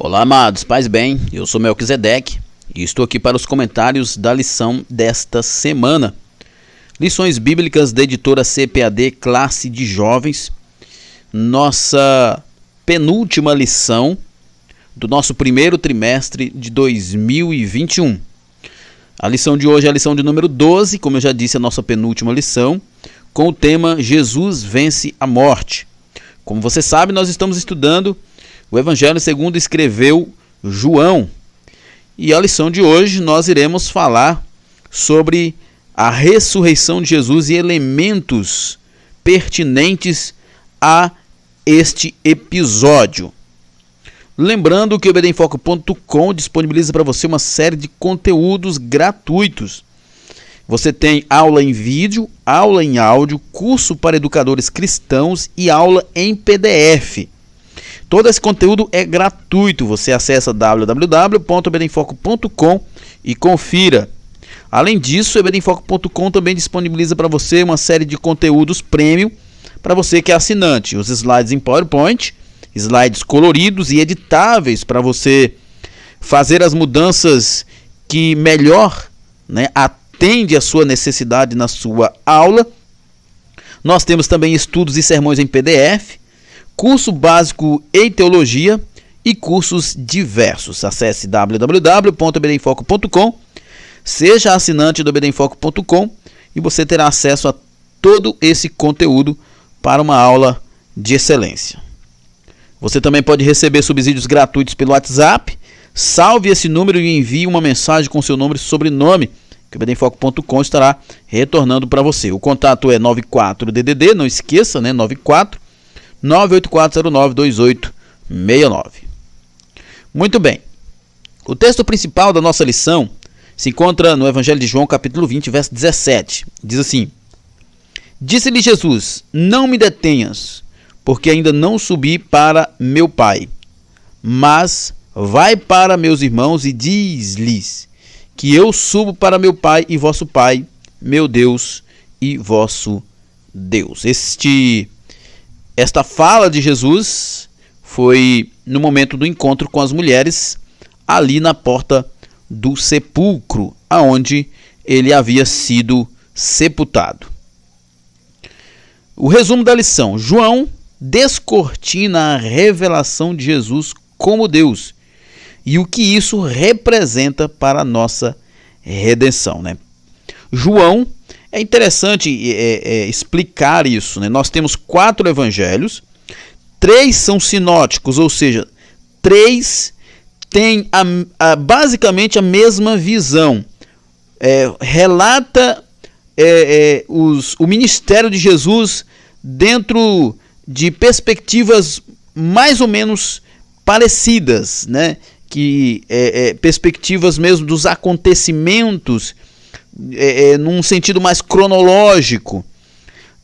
Olá, amados, paz bem, eu sou Melquisedeque e estou aqui para os comentários da lição desta semana. Lições bíblicas da editora CPAD Classe de Jovens, nossa penúltima lição do nosso primeiro trimestre de 2021. A lição de hoje é a lição de número 12, como eu já disse, a nossa penúltima lição, com o tema Jesus vence a morte. Como você sabe, nós estamos estudando o Evangelho segundo escreveu João. E a lição de hoje nós iremos falar sobre a ressurreição de Jesus e elementos pertinentes a este episódio. Lembrando que o ebedemfoco.com disponibiliza para você uma série de conteúdos gratuitos. Você tem aula em vídeo, aula em áudio, curso para educadores cristãos e aula em PDF. Todo esse conteúdo é gratuito, você acessa www.ebedemfoco.com e confira. Além disso, o ebedemfoco.com também disponibiliza para você uma série de conteúdos premium para você que é assinante. Os slides em PowerPoint, slides coloridos e editáveis para você fazer as mudanças que melhor atende a sua necessidade na sua aula. Nós temos também estudos e sermões em PDF, curso básico em teologia e cursos diversos. Acesse www.ebedemfoco.com, seja assinante do ebedemfoco.com e você terá acesso a todo esse conteúdo para uma aula de excelência. Você também pode receber subsídios gratuitos pelo WhatsApp. Salve esse número e envie uma mensagem com seu nome e sobrenome, que o ebedemfoco.com estará retornando para você. O contato é 94DDD, não esqueça, 94 984092869. Muito bem. O texto principal da nossa lição se encontra no Evangelho de João, capítulo 20, verso 17. Diz assim: Disse-lhe Jesus: Não me detenhas, porque ainda não subi para meu Pai. Mas vai para meus irmãos e diz-lhes que eu subo para meu Pai e vosso Pai, meu Deus e vosso Deus. Esta fala de Jesus foi no momento do encontro com as mulheres, ali na porta do sepulcro, aonde ele havia sido sepultado. O resumo da lição: João descortina a revelação de Jesus como Deus e o que isso representa para a nossa redenção. João, é interessante explicar isso. Nós temos 4 evangelhos, 3 são sinóticos, ou seja, 3 têm basicamente a mesma visão. Relata o ministério de Jesus dentro de perspectivas mais ou menos parecidas, perspectivas mesmo dos acontecimentos, num sentido mais cronológico.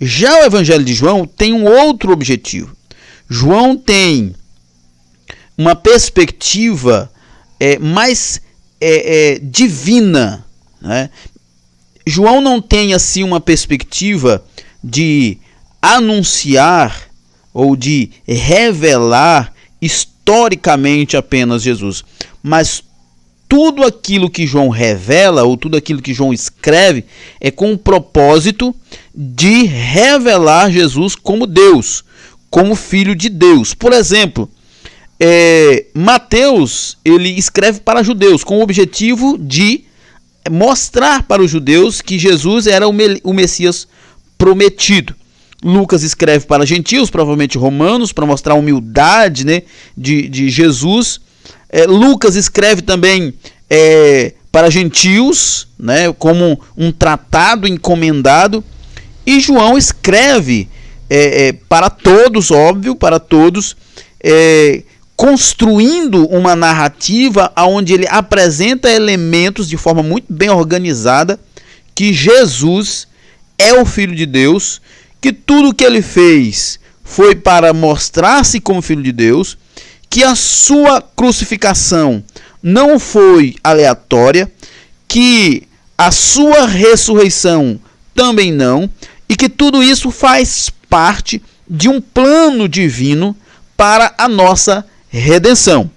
Já o Evangelho de João tem um outro objetivo. João tem uma perspectiva mais divina. João não tem assim uma perspectiva de anunciar ou de revelar historicamente apenas Jesus, mas tudo aquilo que João revela, ou tudo aquilo que João escreve, é com o propósito de revelar Jesus como Deus, como Filho de Deus. Por exemplo, Mateus, ele escreve para judeus, com o objetivo de mostrar para os judeus que Jesus era o Messias prometido. Lucas escreve para gentios, provavelmente romanos, para mostrar a humildade de Jesus. Lucas escreve também para gentios, como um tratado encomendado. E João escreve para todos, óbvio, para todos, construindo uma narrativa onde ele apresenta elementos de forma muito bem organizada, que Jesus é o Filho de Deus, que tudo o que ele fez foi para mostrar-se como Filho de Deus, que a sua crucificação não foi aleatória, que a sua ressurreição também não, e que tudo isso faz parte de um plano divino para a nossa redenção.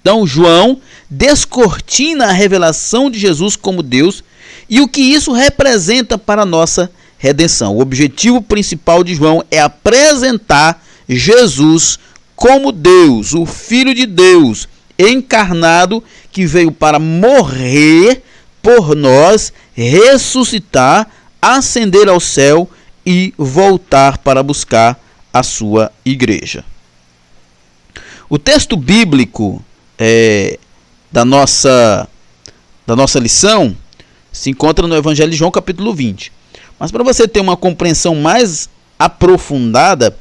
Então, João descortina a revelação de Jesus como Deus e o que isso representa para a nossa redenção. O objetivo principal de João é apresentar Jesus como Deus, o Filho de Deus, encarnado, que veio para morrer por nós, ressuscitar, ascender ao céu e voltar para buscar a sua igreja. O texto bíblico da nossa lição se encontra no Evangelho de João, capítulo 20. Mas para você ter uma compreensão mais aprofundada,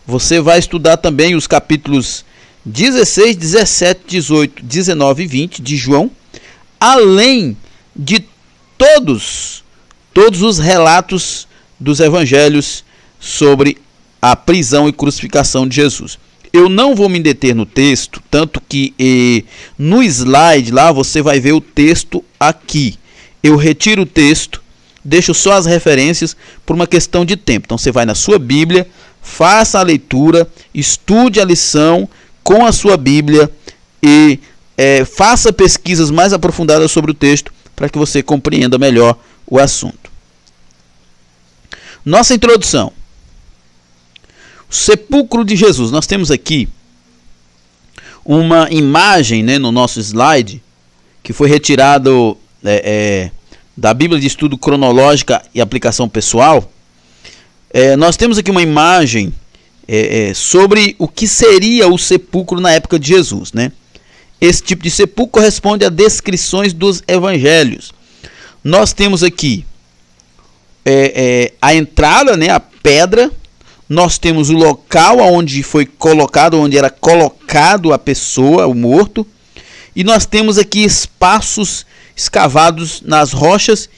você vai estudar também os capítulos 16, 17, 18, 19 e 20 de João, além de todos os relatos dos evangelhos sobre a prisão e crucificação de Jesus. Eu não vou me deter no texto, tanto que no slide lá você vai ver o texto aqui. Eu retiro o texto, deixo só as referências por uma questão de tempo. Então você vai na sua Bíblia, faça a leitura, estude a lição com a sua Bíblia e faça pesquisas mais aprofundadas sobre o texto para que você compreenda melhor o assunto. Nossa introdução. O sepulcro de Jesus. Nós temos aqui uma imagem, no nosso slide que foi retirado da Bíblia de Estudo Cronológica e Aplicação Pessoal. Nós temos aqui uma imagem sobre o que seria o sepulcro na época de Jesus, Esse tipo de sepulcro corresponde a descrições dos evangelhos. Nós temos aqui a entrada, a pedra. Nós temos o local onde foi colocado, onde era colocado a pessoa, o morto. E nós temos aqui espaços escavados nas rochas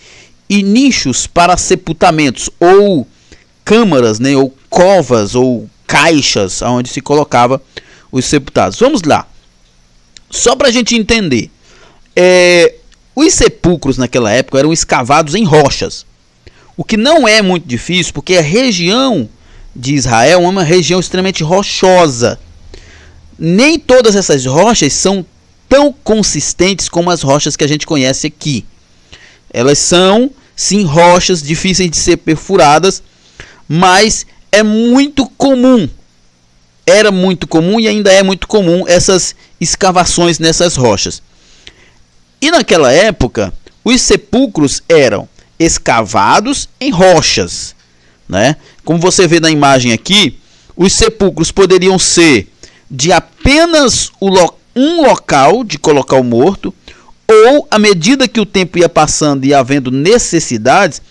e nichos para sepultamentos, ou câmaras, ou covas, ou caixas, onde se colocava os sepultados. Vamos lá. Só para a gente entender. Os sepulcros naquela época eram escavados em rochas. O que não é muito difícil, porque a região de Israel é uma região extremamente rochosa. Nem todas essas rochas são tão consistentes como as rochas que a gente conhece aqui. Elas são, sim, rochas difíceis de ser perfuradas, mas é muito comum. Era muito comum e ainda é muito comum essas escavações nessas rochas. E naquela época, os sepulcros eram escavados em rochas, Como você vê na imagem aqui, os sepulcros poderiam ser de apenas um local de colocar o morto, ou à medida que o tempo ia passando e havendo necessidades,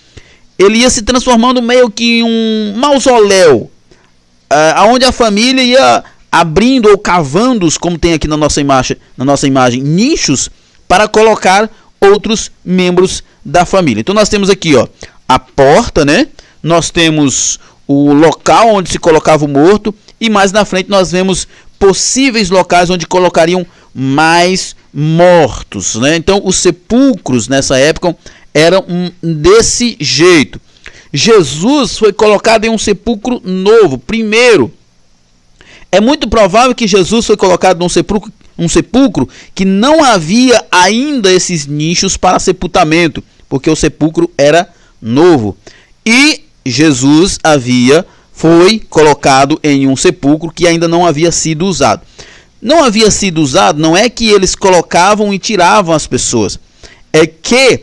ele ia se transformando meio que em um mausoléu, onde a família ia abrindo ou cavando, como tem aqui na nossa imagem, nichos para colocar outros membros da família. Então nós temos aqui a porta, Nós temos o local onde se colocava o morto e mais na frente nós vemos possíveis locais onde colocariam mais mortos, Então os sepulcros nessa época eram desse jeito. Jesus foi colocado em um sepulcro novo. Primeiro, é muito provável que Jesus foi colocado num sepulcro que não havia ainda esses nichos para sepultamento, porque o sepulcro era novo. E Jesus foi colocado em um sepulcro que ainda não havia sido usado. Não havia sido usado, não é que eles colocavam e tiravam as pessoas. É que,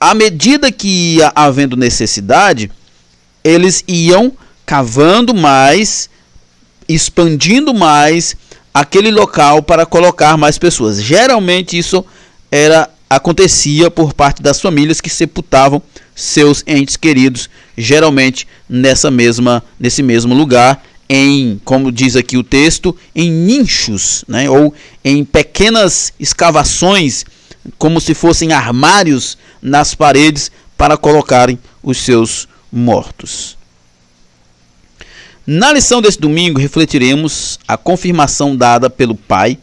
à medida que ia havendo necessidade, eles iam cavando mais, expandindo mais aquele local para colocar mais pessoas. Geralmente isso acontecia por parte das famílias que sepultavam seus entes queridos, geralmente nesse mesmo lugar, como diz aqui o texto, em nichos, ou em pequenas escavações, como se fossem armários nas paredes para colocarem os seus mortos. Na lição desse domingo, refletiremos a confirmação dada pelo Pai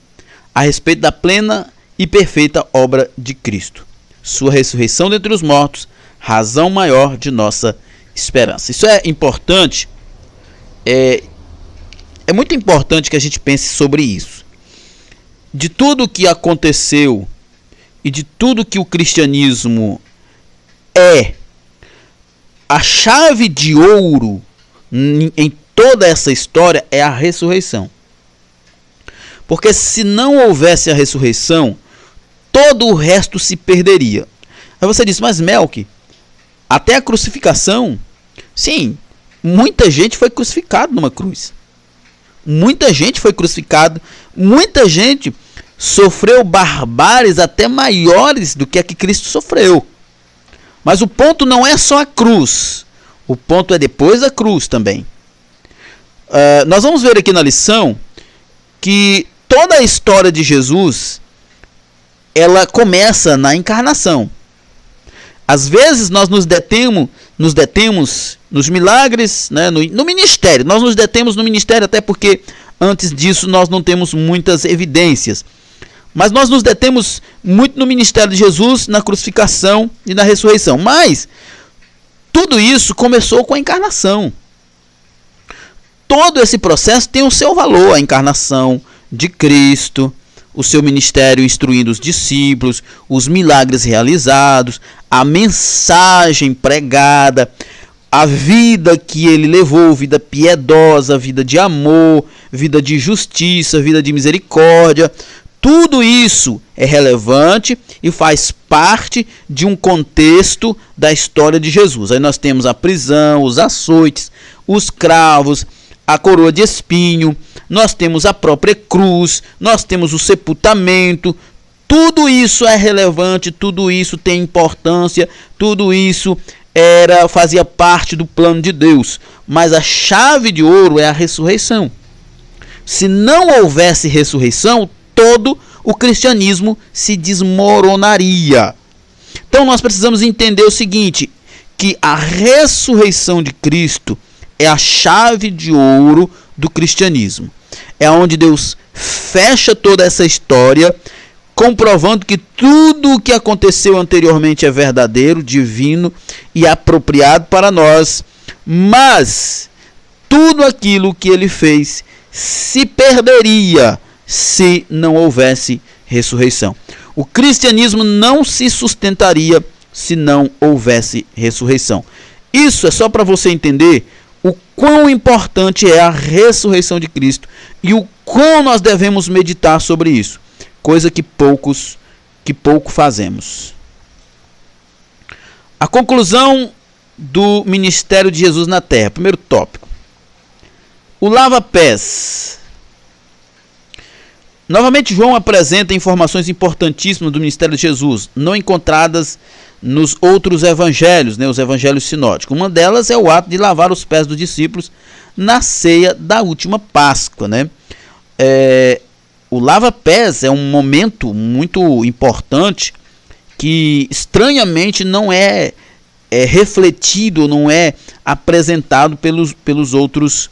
a respeito da plena e perfeita obra de Cristo, sua ressurreição dentre os mortos, razão maior de nossa esperança. Isso é importante, é muito importante que a gente pense sobre isso. de tudo que aconteceu e de tudo que o cristianismo é, a chave de ouro em toda essa história é a ressurreição. Porque se não houvesse a ressurreição, todo o resto se perderia. Aí você diz, mas Melk, até a crucificação, sim, muita gente foi crucificada numa cruz. Muita gente foi crucificada, muita gente sofreu barbáries até maiores do que a que Cristo sofreu. Mas o ponto não é só a cruz, o ponto é depois da cruz também. Nós vamos ver aqui na lição que toda a história de Jesus, ela começa na encarnação. Às vezes nós nos detemos nos milagres, né, no ministério. Nós nos detemos no ministério até porque antes disso nós não temos muitas evidências. Mas nós nos detemos muito no ministério de Jesus, na crucificação e na ressurreição. Mas tudo isso começou com a encarnação. Todo esse processo tem o seu valor, a encarnação de Cristo, o seu ministério instruindo os discípulos, os milagres realizados, a mensagem pregada, a vida que ele levou, vida piedosa, vida de amor, vida de justiça, vida de misericórdia. Tudo isso é relevante e faz parte de um contexto da história de Jesus. Aí nós temos a prisão, os açoites, os cravos, a coroa de espinho, nós temos a própria cruz, nós temos o sepultamento. Tudo isso é relevante, tudo isso tem importância, tudo isso fazia parte do plano de Deus. Mas a chave de ouro é a ressurreição. Se não houvesse ressurreição, todo o cristianismo se desmoronaria. Então nós precisamos entender o seguinte, que a ressurreição de Cristo é a chave de ouro do cristianismo. É onde Deus fecha toda essa história, comprovando que tudo o que aconteceu anteriormente é verdadeiro, divino e apropriado para nós, mas tudo aquilo que ele fez se perderia se não houvesse ressurreição. O cristianismo não se sustentaria se não houvesse ressurreição. Isso é só para você entender o quão importante é a ressurreição de Cristo e o quão nós devemos meditar sobre isso, coisa que pouco fazemos. A conclusão do ministério de Jesus na Terra. Primeiro tópico. O lava-pés. Novamente, João apresenta informações importantíssimas do ministério de Jesus, não encontradas nos outros evangelhos, né, os evangelhos sinóticos. Uma delas é o ato de lavar os pés dos discípulos na ceia da última Páscoa, né? O lava-pés é um momento muito importante que estranhamente não é refletido, não é apresentado pelos outros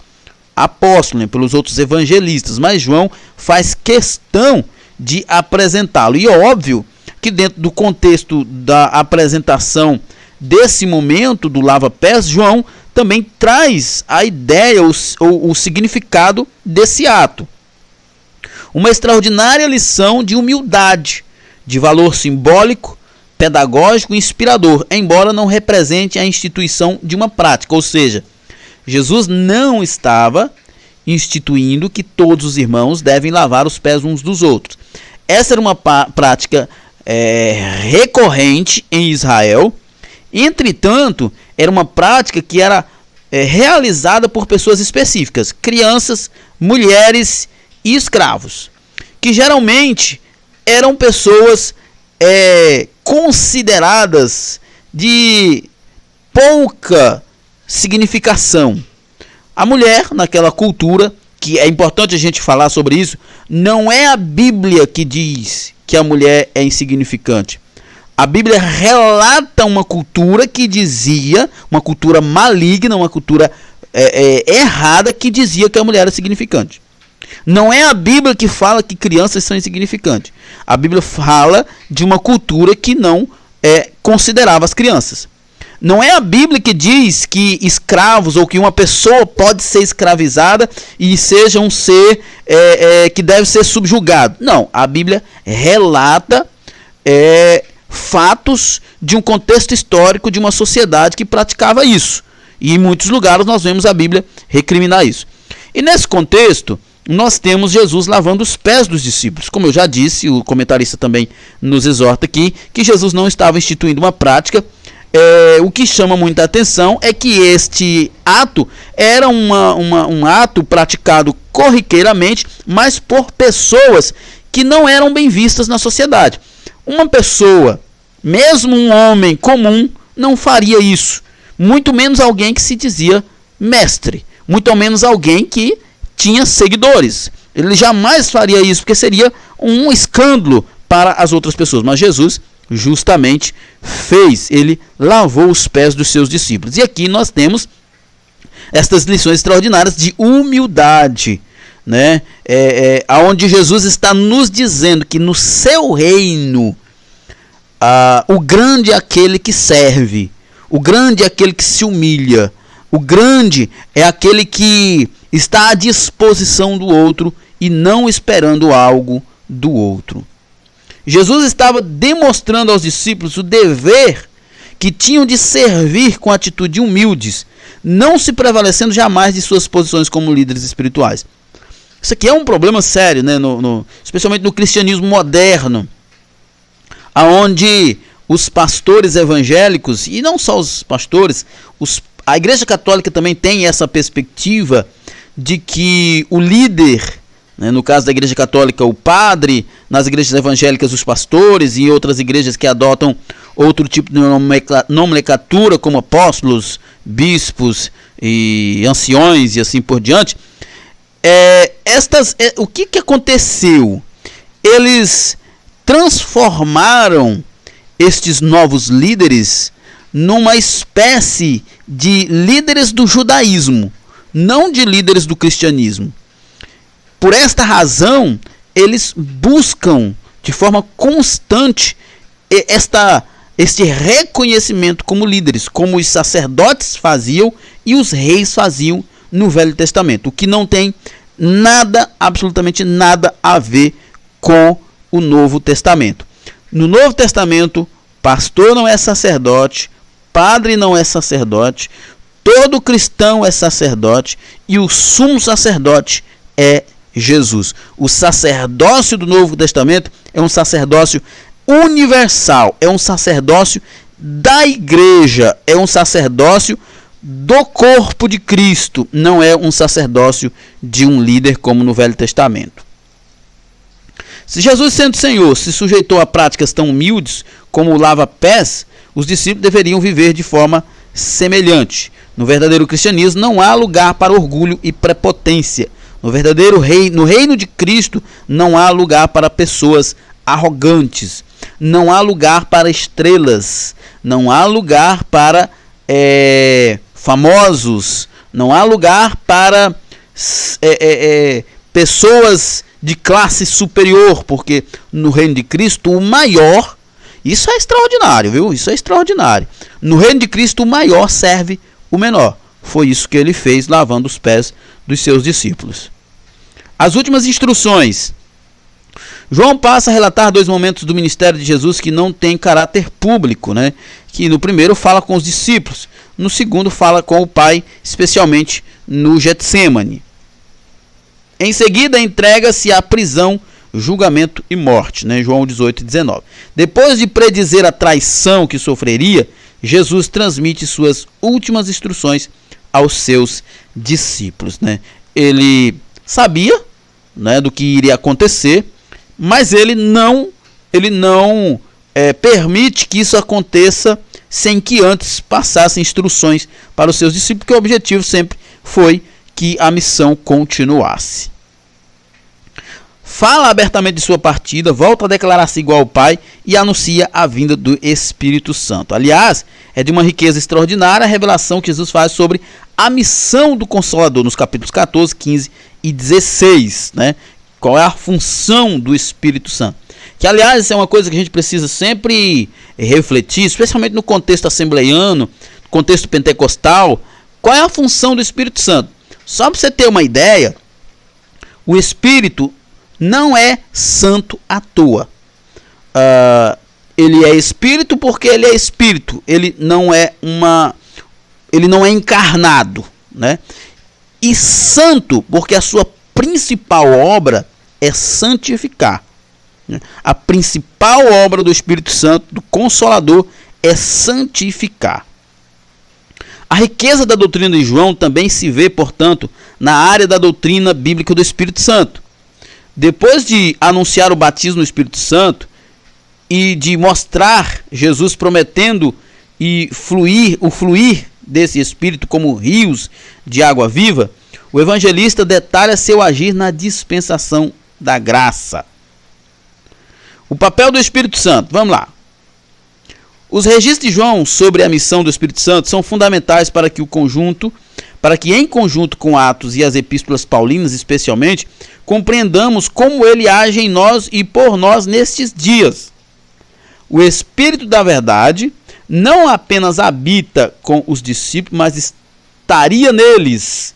apóstolos, né, pelos outros evangelistas, mas João faz questão de apresentá-lo. E é óbvio que dentro do contexto da apresentação desse momento do lava-pés, João também traz a ideia, o significado desse ato. Uma extraordinária lição de humildade, de valor simbólico, pedagógico e inspirador, embora não represente a instituição de uma prática. Ou seja, Jesus não estava instituindo que todos os irmãos devem lavar os pés uns dos outros. Essa era uma prática recorrente em Israel. Entretanto, era uma prática que era realizada por pessoas específicas, crianças, mulheres e escravos, que geralmente eram pessoas consideradas de pouca significação. A mulher, naquela cultura, que é importante a gente falar sobre isso, não é a Bíblia que diz que a mulher é insignificante. A Bíblia relata uma cultura que dizia, uma cultura maligna, uma cultura errada, que dizia que a mulher era significante. Não é a Bíblia que fala que crianças são insignificantes. A Bíblia fala de uma cultura que não considerava as crianças. Não é a Bíblia que diz que escravos ou que uma pessoa pode ser escravizada e seja um ser que deve ser subjugado. Não, a Bíblia relata fatos de um contexto histórico de uma sociedade que praticava isso. E em muitos lugares nós vemos a Bíblia recriminar isso. E nesse contexto, nós temos Jesus lavando os pés dos discípulos. Como eu já disse, o comentarista também nos exorta aqui, que Jesus não estava instituindo uma prática. O que chama muita atenção é que este ato era um ato praticado corriqueiramente, mas por pessoas que não eram bem vistas na sociedade. Uma pessoa, mesmo um homem comum, não faria isso. Muito menos alguém que se dizia mestre. Muito menos alguém que tinha seguidores. Ele jamais faria isso, porque seria um escândalo para as outras pessoas. Mas Jesus justamente fez. Ele lavou os pés dos seus discípulos. E aqui nós temos estas lições extraordinárias de humildade, né? Onde Jesus está nos dizendo que no seu reino o grande é aquele que serve, o grande é aquele que se humilha, o grande é aquele que está à disposição do outro e não esperando algo do outro. Jesus estava demonstrando aos discípulos o dever que tinham de servir com atitude humildes, não se prevalecendo jamais de suas posições como líderes espirituais. Isso aqui é um problema sério, né? Especialmente no cristianismo moderno, onde os pastores evangélicos, e não só os pastores, a Igreja Católica também tem essa perspectiva de que o líder, né, no caso da Igreja Católica, o padre, nas igrejas evangélicas, os pastores, e outras igrejas que adotam outro tipo de nomenclatura, como apóstolos, bispos e anciões e assim por diante. O que aconteceu? Eles transformaram estes novos líderes numa espécie de líderes do judaísmo, não de líderes do cristianismo. Por esta razão, eles buscam de forma constante este reconhecimento como líderes, como os sacerdotes faziam e os reis faziam no Velho Testamento, o que não tem nada, absolutamente nada a ver com o Novo Testamento. No Novo Testamento, pastor não é sacerdote, padre não é sacerdote, todo cristão é sacerdote e o sumo sacerdote é Jesus. O sacerdócio do Novo Testamento é um sacerdócio universal, é um sacerdócio da igreja, é um sacerdócio do corpo de Cristo, não é um sacerdócio de um líder como no Velho Testamento. Se Jesus, sendo Senhor, se sujeitou a práticas tão humildes como o lava-pés, os discípulos deveriam viver de forma semelhante. No verdadeiro cristianismo não há lugar para orgulho e prepotência. No reino de Cristo não há lugar para pessoas arrogantes. Não há lugar para estrelas. Não há lugar para famosos. Não há lugar para pessoas de classe superior, porque no reino de Cristo o maior, isso é extraordinário, viu? Isso é extraordinário. No reino de Cristo o maior serve o menor. Foi isso que ele fez, lavando os pés dos seus discípulos. As últimas instruções. João passa a relatar dois momentos do ministério de Jesus que não tem caráter público, né? Que no primeiro fala com os discípulos, no segundo fala com o Pai, especialmente no Getsêmani. Em seguida, entrega-se à prisão, julgamento e morte, né? João 18 e 19. Depois de predizer a traição que sofreria, Jesus transmite suas últimas instruções aos seus discípulos, né? Ele sabia, né, do que iria acontecer, mas ele não permite que isso aconteça sem que antes passasse instruções para os seus discípulos, porque o objetivo sempre foi que a missão continuasse. Fala abertamente de sua partida, volta a declarar-se igual ao Pai e anuncia a vinda do Espírito Santo. Aliás, é de uma riqueza extraordinária a revelação que Jesus faz sobre a missão do Consolador nos capítulos 14, 15 e 16, né? Qual é a função do Espírito Santo? que aliás é uma coisa que a gente precisa sempre refletir, especialmente no contexto assembleiano, no contexto pentecostal. Qual é a função do Espírito Santo? Só para você ter uma ideia, o Espírito não é santo à toa. Ele é Espírito porque ele é Espírito. Ele não é encarnado, né? E santo porque a sua principal obra é santificar. A principal obra do Espírito Santo, do Consolador, é santificar. A riqueza da doutrina de João também se vê, portanto, na área da doutrina bíblica do Espírito Santo. Depois de anunciar o batismo no Espírito Santo e de mostrar Jesus prometendo o fluir desse Espírito como rios de água viva, o evangelista detalha seu agir na dispensação da graça. O papel do Espírito Santo, vamos lá. Os registros de João sobre a missão do Espírito Santo são fundamentais para que em conjunto com Atos e as epístolas paulinas especialmente, compreendamos como ele age em nós e por nós nestes dias. O Espírito da verdade não apenas habita com os discípulos, mas estaria neles,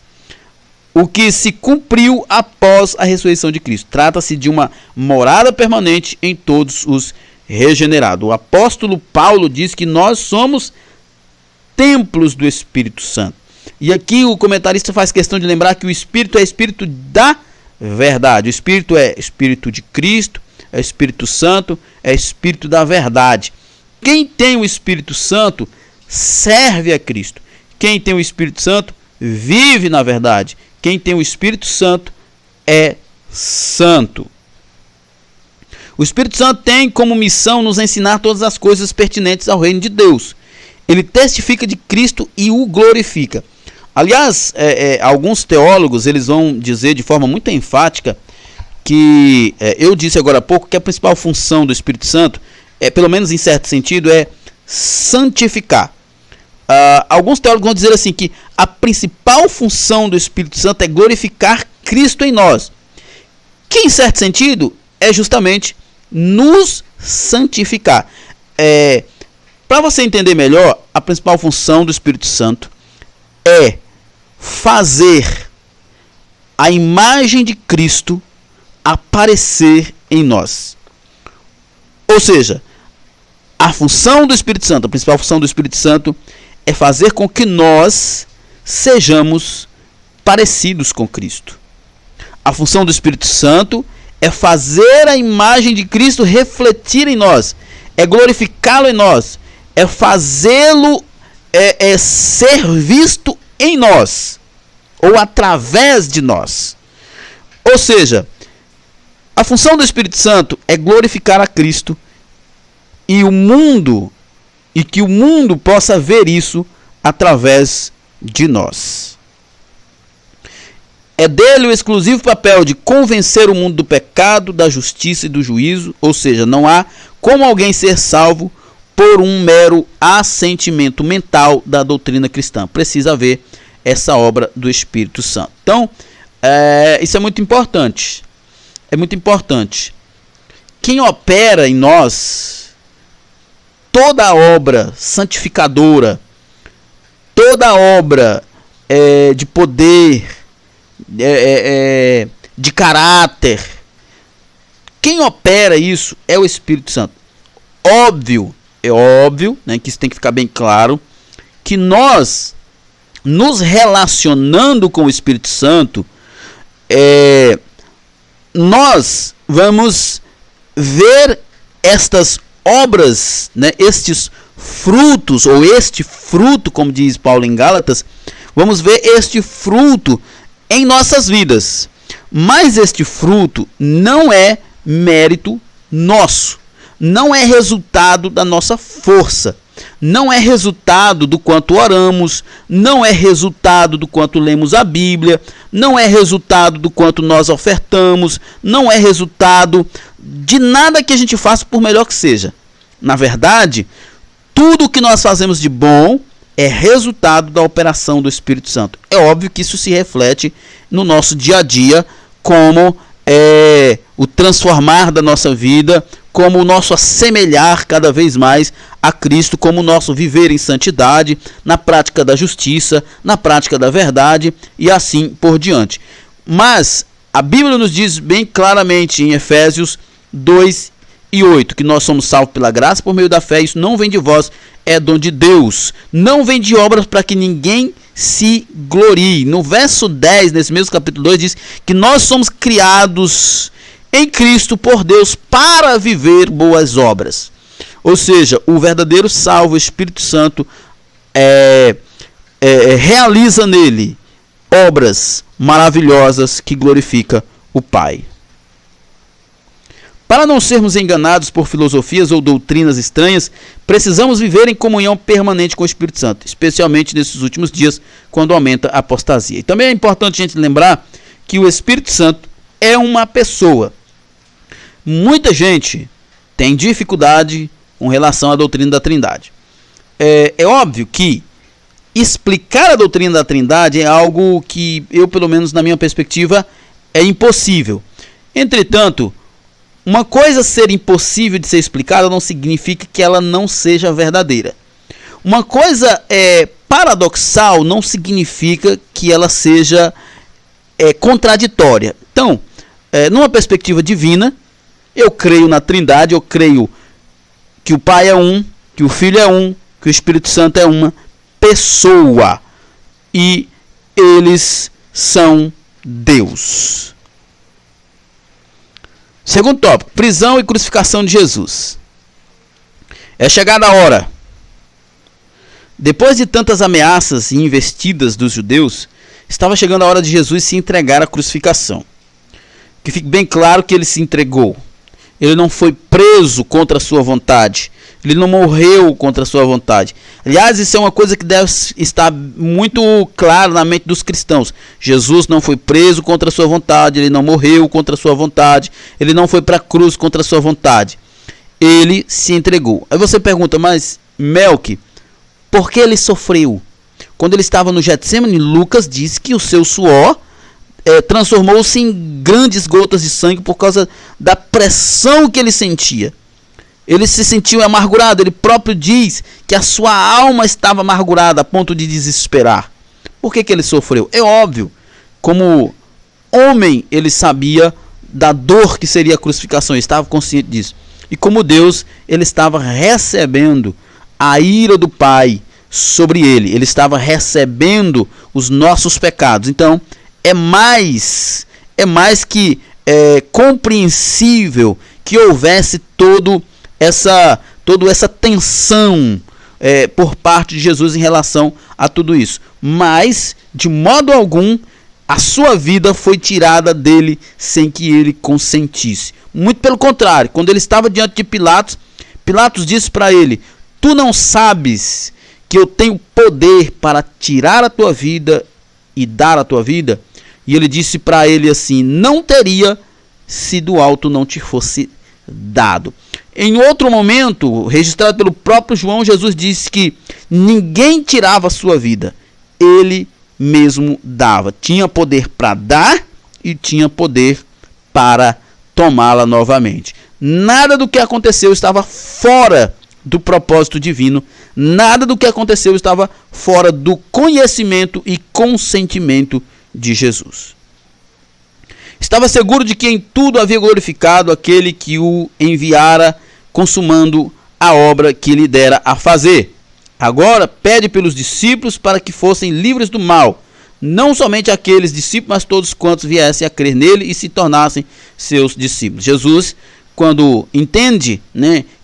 o que se cumpriu após a ressurreição de Cristo. Trata-se de uma morada permanente em todos os regenerados. O apóstolo Paulo diz que nós somos templos do Espírito Santo. E aqui o comentarista faz questão de lembrar que o Espírito é Espírito da verdade. O Espírito é Espírito de Cristo, é Espírito Santo, é Espírito da verdade. Quem tem o Espírito Santo serve a Cristo. Quem tem o Espírito Santo vive na verdade. Quem tem o Espírito Santo é santo. O Espírito Santo tem como missão nos ensinar todas as coisas pertinentes ao reino de Deus. Ele testifica de Cristo e o glorifica. Aliás, alguns teólogos eles vão dizer de forma muito enfática que eu disse agora há pouco que a principal função do Espírito Santo, pelo menos em certo sentido, é santificar. Alguns teólogos vão dizer assim que a principal função do Espírito Santo é glorificar Cristo em nós, que em certo sentido é justamente nos santificar. Para você entender melhor, a principal função do Espírito Santo é fazer a imagem de Cristo aparecer em nós. Ou seja, a função do Espírito Santo, a principal função do Espírito Santo é fazer com que nós sejamos parecidos com Cristo. A função do Espírito Santo é fazer a imagem de Cristo refletir em nós, é glorificá-lo em nós, é fazê-lo ser visto em nós, ou através de nós. Ou seja, a função do Espírito Santo é glorificar a Cristo e que o mundo possa ver isso através de nós. É dele o exclusivo papel de convencer o mundo do pecado, da justiça e do juízo, ou seja, não há como alguém ser salvo por um mero assentimento mental da doutrina cristã. Precisa haver essa obra do Espírito Santo. Então, isso é muito importante. É muito importante. Quem opera em nós toda a obra santificadora, toda a obra de poder, de caráter, quem opera isso é o Espírito Santo. É óbvio, né, que isso tem que ficar bem claro, que nós, nos relacionando com o Espírito Santo, nós vamos ver estas obras, né, estes frutos, ou este fruto, como diz Paulo em Gálatas, vamos ver este fruto em nossas vidas. Mas este fruto não é mérito nosso, não é resultado da nossa força, não é resultado do quanto oramos, não é resultado do quanto lemos a Bíblia, não é resultado do quanto nós ofertamos, não é resultado de nada que a gente faça, por melhor que seja. Na verdade, tudo o que nós fazemos de bom é resultado da operação do Espírito Santo. É óbvio que isso se reflete no nosso dia a dia, como o transformar da nossa vida como o nosso assemelhar cada vez mais a Cristo, como o nosso viver em santidade, na prática da justiça, na prática da verdade e assim por diante. Mas a Bíblia nos diz bem claramente em Efésios 2:8 que nós somos salvos pela graça por meio da fé. Isso não vem de vós, é dom de Deus. Não vem de obras para que ninguém se glorie. No verso 10, nesse mesmo capítulo 2, diz que nós somos criados em Cristo por Deus para viver boas obras. Ou seja, o verdadeiro salvo, o Espírito Santo, realiza nele obras maravilhosas que glorificam o Pai. Para não sermos enganados por filosofias ou doutrinas estranhas, precisamos viver em comunhão permanente com o Espírito Santo, especialmente nesses últimos dias, quando aumenta a apostasia. E também é importante a gente lembrar que o Espírito Santo é uma pessoa. Muita gente tem dificuldade com relação à doutrina da Trindade. É óbvio que explicar a doutrina da Trindade é algo que eu, pelo menos na minha perspectiva, é impossível. Entretanto, uma coisa ser impossível de ser explicada não significa que ela não seja verdadeira. Uma coisa paradoxal não significa que ela seja contraditória. Então, numa perspectiva divina, eu creio na Trindade, eu creio que o Pai é um, que o Filho é um, que o Espírito Santo é uma pessoa e eles são Deus. Segundo tópico, prisão e crucificação de Jesus. É chegada a hora. Depois de tantas ameaças e investidas dos judeus, estava chegando a hora de Jesus se entregar à crucificação. Que fique bem claro que ele se entregou. Ele não foi preso contra a sua vontade. Ele não morreu contra a sua vontade. Aliás, isso é uma coisa que deve estar muito claro na mente dos cristãos. Jesus não foi preso contra a sua vontade. Ele não morreu contra a sua vontade. Ele não foi para a cruz contra a sua vontade. Ele se entregou. Aí você pergunta, mas Melk, por que ele sofreu? Quando ele estava no Getsemane, Lucas diz que o seu suor transformou-se em grandes gotas de sangue por causa da pressão que ele sentia. Ele se sentiu amargurado. Ele próprio diz que a sua alma estava amargurada a ponto de desesperar. Por que ele sofreu? É óbvio, como homem ele sabia da dor que seria a crucificação, ele estava consciente disso. E como Deus, ele estava recebendo a ira do Pai sobre ele. Ele estava recebendo os nossos pecados. Então, é mais que compreensível que houvesse toda essa tensão por parte de Jesus em relação a tudo isso. Mas, de modo algum, a sua vida foi tirada dele sem que ele consentisse. Muito pelo contrário, quando ele estava diante de Pilatos, Pilatos disse para ele: tu não sabes que eu tenho poder para tirar a tua vida e dar a tua vida? E ele disse para ele assim: não teria se do alto não te fosse dado. Em outro momento, registrado pelo próprio João, Jesus disse que ninguém tirava a sua vida, ele mesmo dava. Tinha poder para dar e tinha poder para tomá-la novamente. Nada do que aconteceu estava fora do propósito divino. Nada do que aconteceu estava fora do conhecimento e consentimento de Jesus. Estava seguro de que em tudo havia glorificado aquele que o enviara, consumando a obra que lhe dera a fazer. Agora pede pelos discípulos para que fossem livres do mal, não somente aqueles discípulos, mas todos quantos viessem a crer nele e se tornassem seus discípulos. Jesus, quando entende,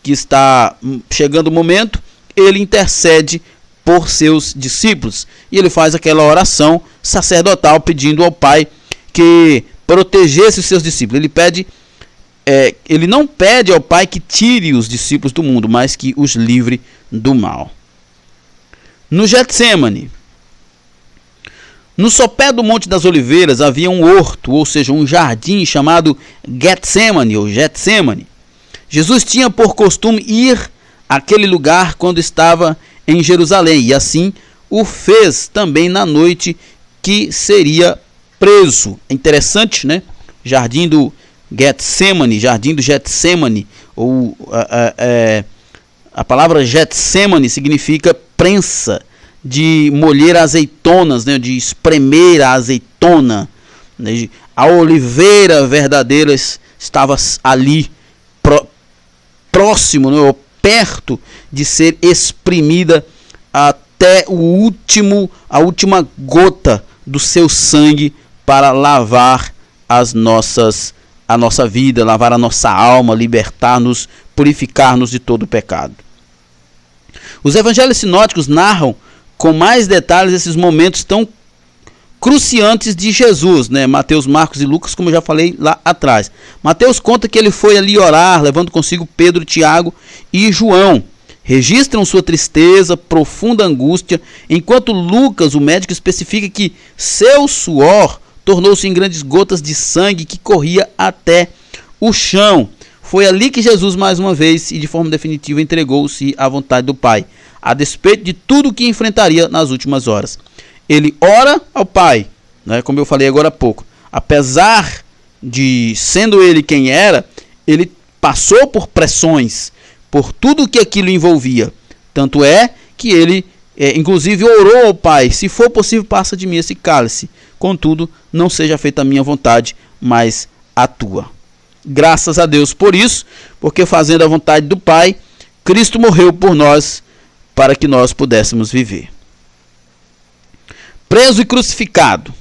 que está chegando o momento, ele intercede por seus discípulos e ele faz aquela oração sacerdotal pedindo ao Pai que protegesse os seus discípulos. Ele não pede ao Pai que tire os discípulos do mundo, mas que os livre do mal. No Getsemane, no sopé do Monte das Oliveiras, havia um horto, ou seja, um jardim chamado Getsemane ou Getsemane. Jesus tinha por costume ir àquele lugar quando estava em Jerusalém, e assim o fez também na noite que seria preso. É interessante, Jardim do Getsemane, jardim do Getsemane, ou a palavra Getsemane significa prensa, de molher azeitonas, né, de espremer a azeitona, né, a oliveira verdadeira estava ali próximo, né, ou perto de ser exprimida até a última gota do seu sangue para lavar a nossa vida, lavar a nossa alma, libertar-nos, purificar-nos de todo o pecado. Os evangelhos sinóticos narram com mais detalhes esses momentos tão cruciantes de Jesus, né? Mateus, Marcos e Lucas, como eu já falei lá atrás. Mateus conta que ele foi ali orar, levando consigo Pedro, Tiago e João. Registram sua tristeza, profunda angústia, enquanto Lucas, o médico, especifica que seu suor tornou-se em grandes gotas de sangue que corria até o chão. Foi ali que Jesus, mais uma vez e de forma definitiva, entregou-se à vontade do Pai, a despeito de tudo o que enfrentaria nas últimas horas. Ele ora ao Pai, né, como eu falei agora há pouco. Apesar de, sendo ele quem era, ele passou por pressões, por tudo o que aquilo envolvia. Tanto é que ele, inclusive, orou ao Pai: se for possível, passa de mim esse cálice. Contudo, não seja feita a minha vontade, mas a tua. Graças a Deus por isso, porque fazendo a vontade do Pai, Cristo morreu por nós para que nós pudéssemos viver. Preso e crucificado.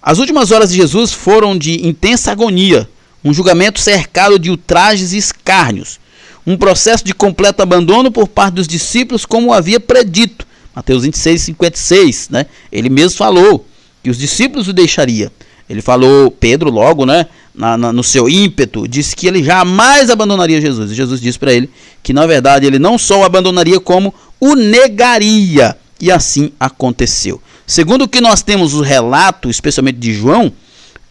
As últimas horas de Jesus foram de intensa agonia, um julgamento cercado de ultrajes e escárnios, um processo de completo abandono por parte dos discípulos, como havia predito. Mateus 26, 56, né? Ele mesmo falou que os discípulos o deixariam. Ele falou, Pedro logo, né, no seu ímpeto, disse que ele jamais abandonaria Jesus. E Jesus disse para ele que, na verdade, ele não só o abandonaria, como o negaria. E assim aconteceu. Segundo o que nós temos o relato, especialmente de João,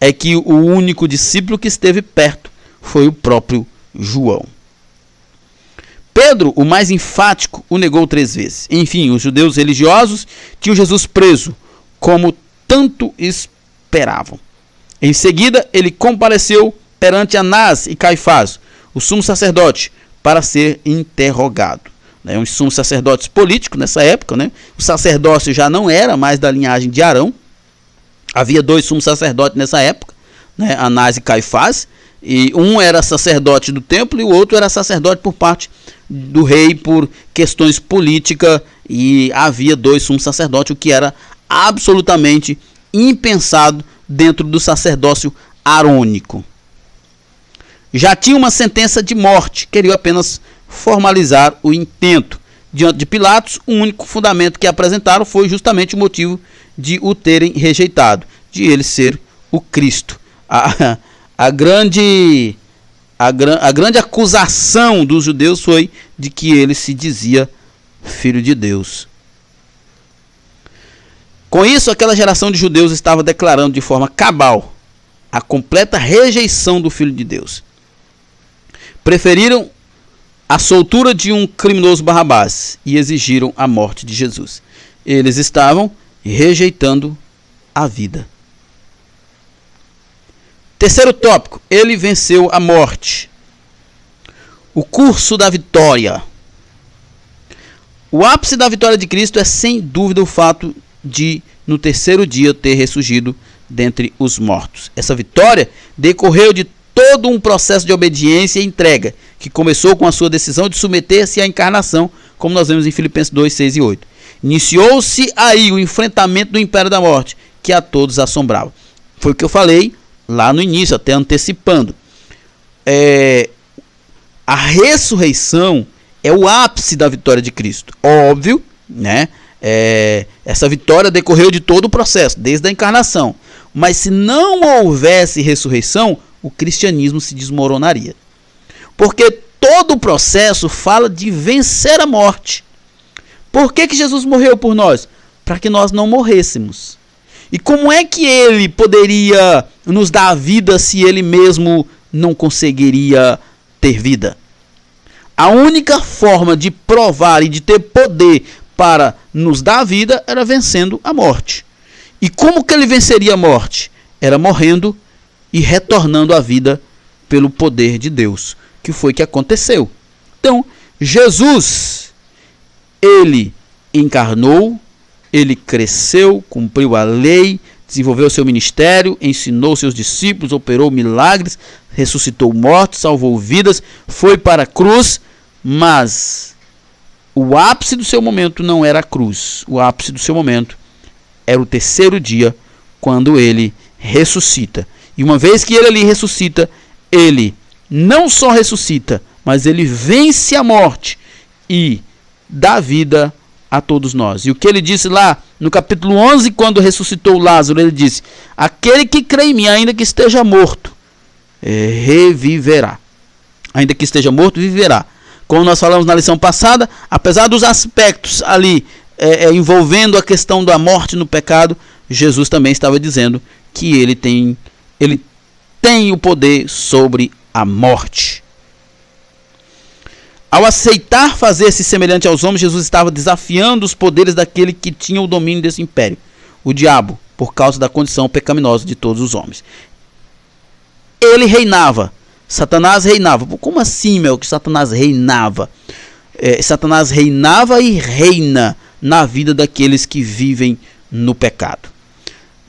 é que o único discípulo que esteve perto foi o próprio João. Pedro, o mais enfático, o negou 3 vezes. Enfim, os judeus religiosos tinham Jesus preso, como tanto esperavam. Em seguida, ele compareceu perante Anás e Caifás, o sumo sacerdote, para ser interrogado. Um sumo sacerdote político nessa época, né? O sacerdócio já não era mais da linhagem de Arão. Havia 2 sumos sacerdotes nessa época, né? Anás e Caifás. E um era sacerdote do templo e o outro era sacerdote por parte do rei por questões políticas. E havia 2 sumos sacerdotes, o que era absolutamente impensado dentro do sacerdócio arônico. Já tinha uma sentença de morte, queria apenas formalizar o intento. Diante de Pilatos, o único fundamento que apresentaram foi justamente o motivo de o terem rejeitado, de ele ser o Cristo. A grande acusação dos judeus foi de que ele se dizia filho de Deus. Com isso, aquela geração de judeus estava declarando de forma cabal a completa rejeição do Filho de Deus. Preferiram a soltura de um criminoso Barrabás e exigiram a morte de Jesus. Eles estavam rejeitando a vida. Terceiro tópico, ele venceu a morte. O curso da vitória. O ápice da vitória de Cristo é sem dúvida o fato de, no terceiro dia, ter ressurgido dentre os mortos. Essa vitória decorreu de todo um processo de obediência e entrega, que começou com a sua decisão de submeter-se à encarnação, como nós vemos em Filipenses 2, 6 e 8. Iniciou-se aí o enfrentamento do império da morte, que a todos assombrava. Foi o que eu falei lá no início, até antecipando. A ressurreição é o ápice da vitória de Cristo. Óbvio, né? Essa vitória decorreu de todo o processo, desde a encarnação. Mas se não houvesse ressurreição, o cristianismo se desmoronaria. Porque todo o processo fala de vencer a morte. Por que Jesus morreu por nós? Para que nós não morrêssemos. E como é que ele poderia nos dar a vida se ele mesmo não conseguiria ter vida? A única forma de provar e de ter poder para nos dar a vida era vencendo a morte. E como que ele venceria a morte? Era morrendo e retornando à vida pelo poder de Deus, que foi que aconteceu. Então, Jesus, ele encarnou, ele cresceu, cumpriu a lei, desenvolveu seu ministério, ensinou seus discípulos, operou milagres, ressuscitou mortos, salvou vidas, foi para a cruz, mas o ápice do seu momento não era a cruz. O ápice do seu momento era o terceiro dia, quando ele ressuscita. E uma vez que ele ali ressuscita, ele não só ressuscita, mas ele vence a morte e dá vida a todos nós. E o que ele disse lá no capítulo 11, quando ressuscitou Lázaro, ele disse: aquele que crê em mim, ainda que esteja morto, reviverá. Ainda que esteja morto, viverá. Como nós falamos na lição passada, apesar dos aspectos ali envolvendo a questão da morte no pecado, Jesus também estava dizendo que ele tem o poder sobre a morte. Ao aceitar fazer-se semelhante aos homens, Jesus estava desafiando os poderes daquele que tinha o domínio desse império, o diabo, por causa da condição pecaminosa de todos os homens. Ele reinava, Satanás reinava. Como assim, meu, que Satanás reinava? Satanás reinava e reina na vida daqueles que vivem no pecado.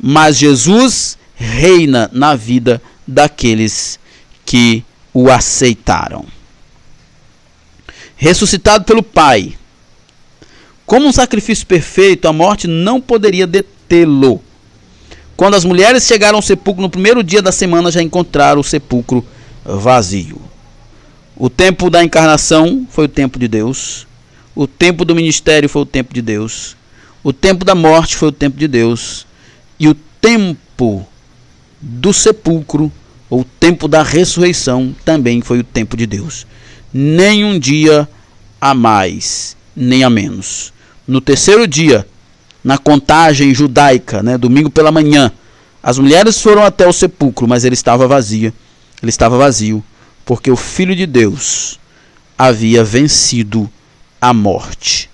Mas Jesus reina na vida daqueles que o aceitaram. Ressuscitado pelo Pai. Como um sacrifício perfeito, a morte não poderia detê-lo. Quando as mulheres chegaram ao sepulcro no primeiro dia da semana, já encontraram o sepulcro vazio. O tempo da encarnação foi o tempo de Deus. O tempo do ministério foi o tempo de Deus. O tempo da morte foi o tempo de Deus. E o tempo do sepulcro, ou o tempo da ressurreição, também foi o tempo de Deus. Nem um dia a mais, nem a menos. No terceiro dia, na contagem judaica, domingo pela manhã, as mulheres foram até o sepulcro, mas ele estava vazio. Ele estava vazio, porque o Filho de Deus havia vencido a morte.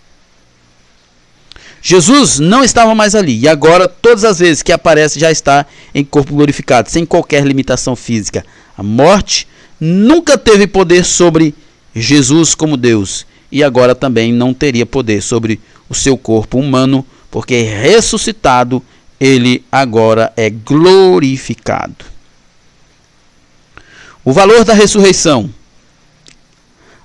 Jesus não estava mais ali, e agora, todas as vezes que aparece, já está em corpo glorificado, sem qualquer limitação física. A morte nunca teve poder sobre Jesus como Deus, e agora também não teria poder sobre o seu corpo humano, porque ressuscitado, ele agora é glorificado. O valor da ressurreição.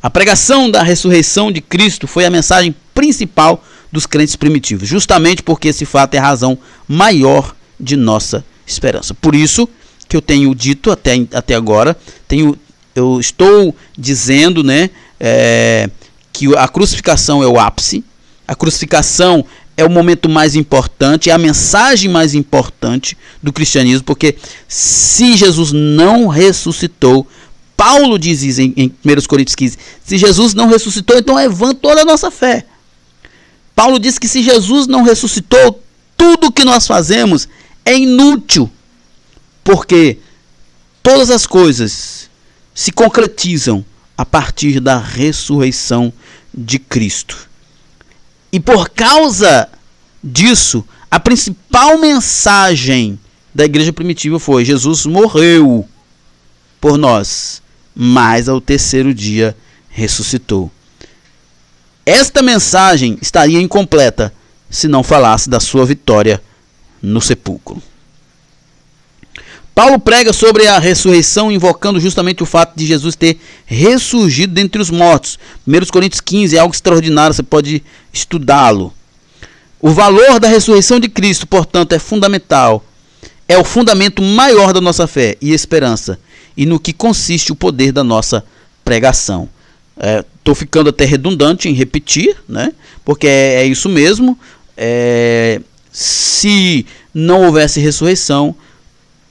A pregação da ressurreição de Cristo foi a mensagem principal dos crentes primitivos, justamente porque esse fato é a razão maior de nossa esperança. Por isso que eu tenho dito até agora, eu estou dizendo, que a crucificação é o ápice, a crucificação é o momento mais importante, é a mensagem mais importante do cristianismo, porque se Jesus não ressuscitou, Paulo diz isso em 1 Coríntios 15, se Jesus não ressuscitou, então é vã toda a nossa fé. Paulo diz que se Jesus não ressuscitou, tudo que nós fazemos é inútil, porque todas as coisas se concretizam a partir da ressurreição de Cristo. E por causa disso, a principal mensagem da igreja primitiva foi: Jesus morreu por nós, mas ao terceiro dia ressuscitou. Esta mensagem estaria incompleta se não falasse da sua vitória no sepulcro. Paulo prega sobre a ressurreição, invocando justamente o fato de Jesus ter ressurgido dentre os mortos. 1 Coríntios 15 é algo extraordinário, você pode estudá-lo. O valor da ressurreição de Cristo, portanto, é fundamental. É o fundamento maior da nossa fé e esperança, e no que consiste o poder da nossa pregação. Estou ficando até redundante em repetir, porque é isso mesmo. Se não houvesse ressurreição,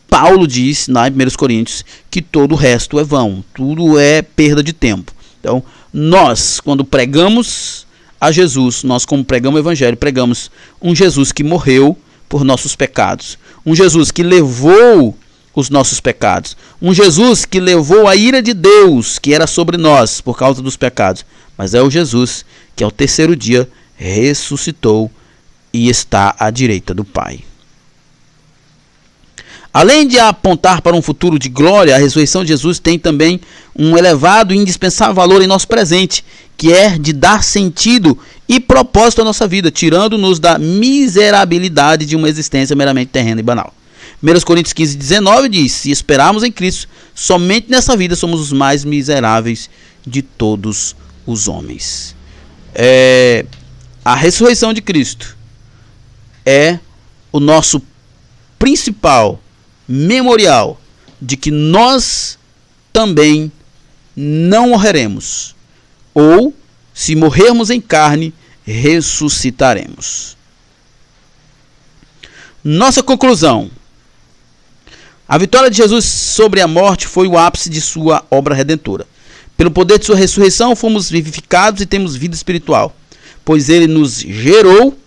Paulo diz na 1 Coríntios que todo o resto é vão, tudo é perda de tempo. Então, nós, quando pregamos a Jesus, nós como pregamos o Evangelho, pregamos um Jesus que morreu por nossos pecados, um Jesus que levou os nossos pecados, um Jesus que levou a ira de Deus que era sobre nós por causa dos pecados, mas é o Jesus que ao terceiro dia ressuscitou e está à direita do Pai. Além de apontar para um futuro de glória, a ressurreição de Jesus tem também um elevado e indispensável valor em nosso presente, que é de dar sentido e propósito à nossa vida, tirando-nos da miserabilidade de uma existência meramente terrena e banal. 1 Coríntios 15:19 diz: se esperarmos em Cristo, somente nessa vida somos os mais miseráveis de todos os homens. A ressurreição de Cristo é o nosso principal memorial de que nós também não morreremos, ou, se morrermos em carne, ressuscitaremos. Nossa conclusão: a vitória de Jesus sobre a morte foi o ápice de sua obra redentora. Pelo poder de sua ressurreição, fomos vivificados e temos vida espiritual, pois ele nos gerou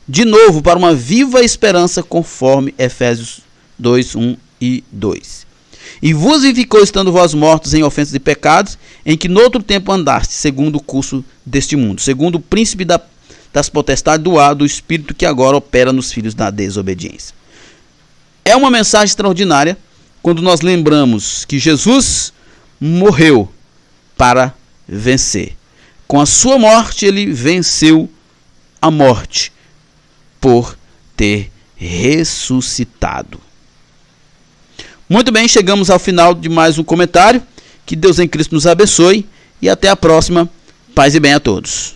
de novo para uma viva esperança, conforme Efésios 2:1 e 2. E vos vivificou, estando vós mortos em ofensas e pecados, em que noutro tempo andaste, segundo o curso deste mundo, segundo o príncipe das potestades do ar, do espírito que agora opera nos filhos da desobediência. É uma mensagem extraordinária quando nós lembramos que Jesus morreu para vencer. Com a sua morte, ele venceu a morte por ter ressuscitado. Muito bem, chegamos ao final de mais um comentário. Que Deus em Cristo nos abençoe e até a próxima. Paz e bem a todos.